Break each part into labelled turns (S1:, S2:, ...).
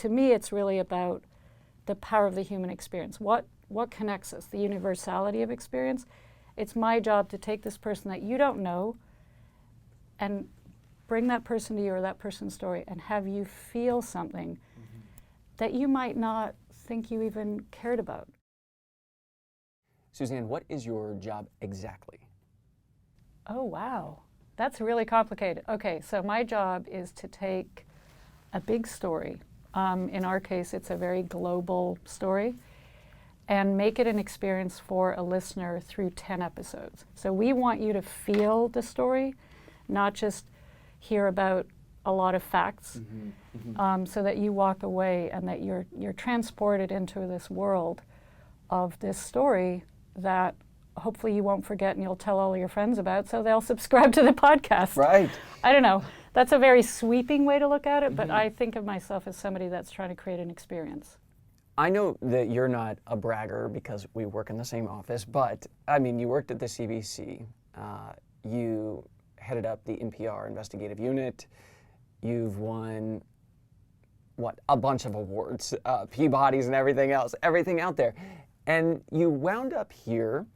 S1: to me, it's really about the power of the human experience. What connects us? The universality of experience. It's my job to take this person that you don't know and bring that person to you or that person's story and have you feel something that you might not think you even cared about.
S2: Susanne, what is your job exactly?
S1: Oh, wow. That's really complicated. Okay, so my job is to take a big story. In our case, it's a very global story, and make it an experience for a listener through 10 episodes. So we want you to feel the story, not just hear about a lot of facts, so that you walk away and that you're transported into this world of this story that hopefully you won't forget and you'll tell all your friends about, so they'll subscribe to the podcast.
S2: Right.
S1: I don't know. That's a very sweeping way to look at it, but I think of myself as somebody that's trying to create an experience.
S2: I know that you're not a bragger because we work in the same office, but I mean, you worked at the CBC. You headed up the NPR investigative unit. You've won, a bunch of awards, Peabodys and everything else, everything out there. And you wound up here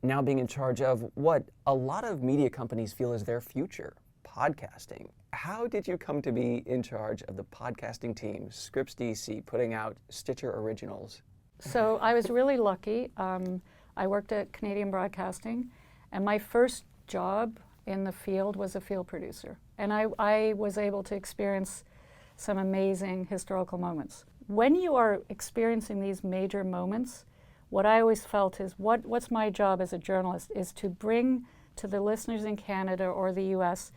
S2: now being in charge of what a lot of media companies feel is their future, podcasting. How did you come to be in charge of the podcasting team, Scripps DC, putting out Stitcher Originals?
S1: So I was really lucky. I worked at Canadian Broadcasting, and my first job in the field was a field producer. And I was able to experience some amazing historical moments. When you are experiencing these major moments, what I always felt is what's my job as a journalist is to bring to the listeners in Canada or the US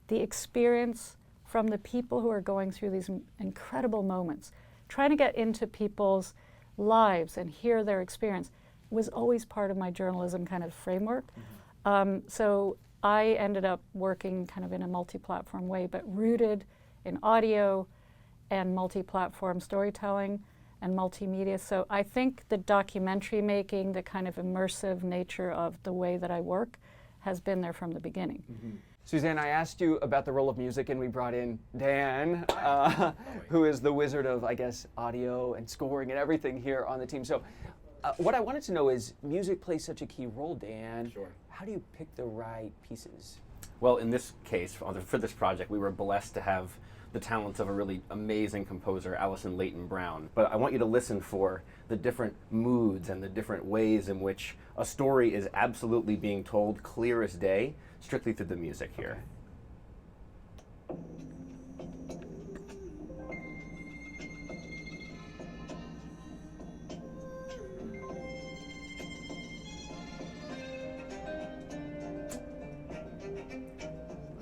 S1: the experience from the people who are going through these incredible moments. Trying to get into people's lives and hear their experience was always part of my journalism kind of framework. So I ended up working kind of in a multi-platform way, but rooted in audio and multi-platform storytelling and multimedia. So I think the documentary making, the kind of immersive nature of the way that I work has been there from the beginning.
S2: Susanne, I asked you about the role of music, and we brought in Dan, who is the wizard of, I guess, audio and scoring and everything here on the team. So what I wanted to know is, music plays such a key role, Dan.
S3: Sure.
S2: How do you pick the right pieces?
S3: Well, in this case, for this project, we were blessed to have the talents of a really amazing composer, Allison Leighton Brown. But I want you to listen for the different moods and the different ways in which a story is absolutely being told clear as day, strictly through the music here.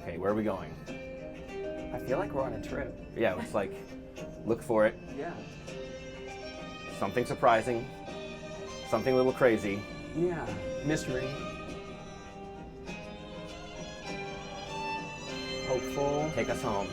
S3: Okay, where are we going?
S2: I feel like we're on a trip.
S3: Yeah, it's like, look for it.
S2: Yeah.
S3: Something surprising, something a little crazy.
S2: Yeah. Mystery. Hopeful.
S3: Take us home.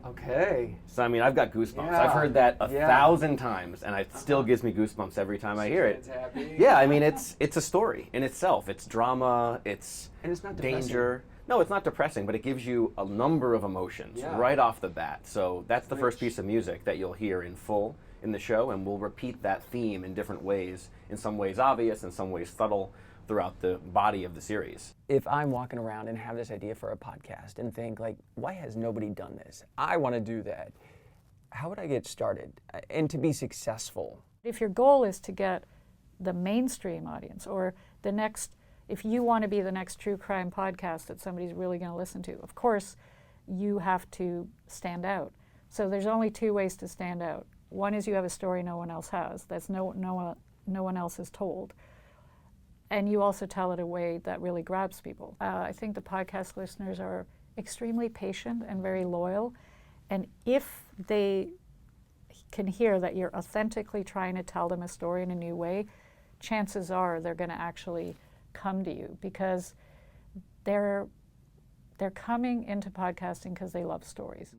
S2: Okay.
S3: So, I mean, I've got goosebumps.
S2: Yeah.
S3: I've heard that a
S2: Yeah.
S3: 1,000 times, and it still gives me goosebumps every time I hear it.
S2: Happy.
S3: Yeah, I mean, it's a story in itself. It's drama, it's
S2: And it's not depressing.
S3: danger. No, it's not depressing, but it gives you a number of emotions
S2: Yeah.
S3: right off the bat. So that's the first
S2: Rich.
S3: piece of music that you'll hear in full in the show, and we'll repeat that theme in different ways, in some ways obvious, in some ways subtle, throughout the body of the series.
S2: If I'm walking around and have this idea for a podcast and think, like, why has nobody done this? I want to do that. How would I get started? And to be successful?
S1: If your goal is to get the mainstream audience or the next, if you want to be the next true crime podcast that somebody's really going to listen to, of course, you have to stand out. So there's only two ways to stand out. One is you have a story no one else has, that's no one else has told. And you also tell it a way that really grabs people. I think the podcast listeners are extremely patient and very loyal. And if they can hear that you're authentically trying to tell them a story in a new way, chances are they're going to actually come to you because they're coming into podcasting because they love stories.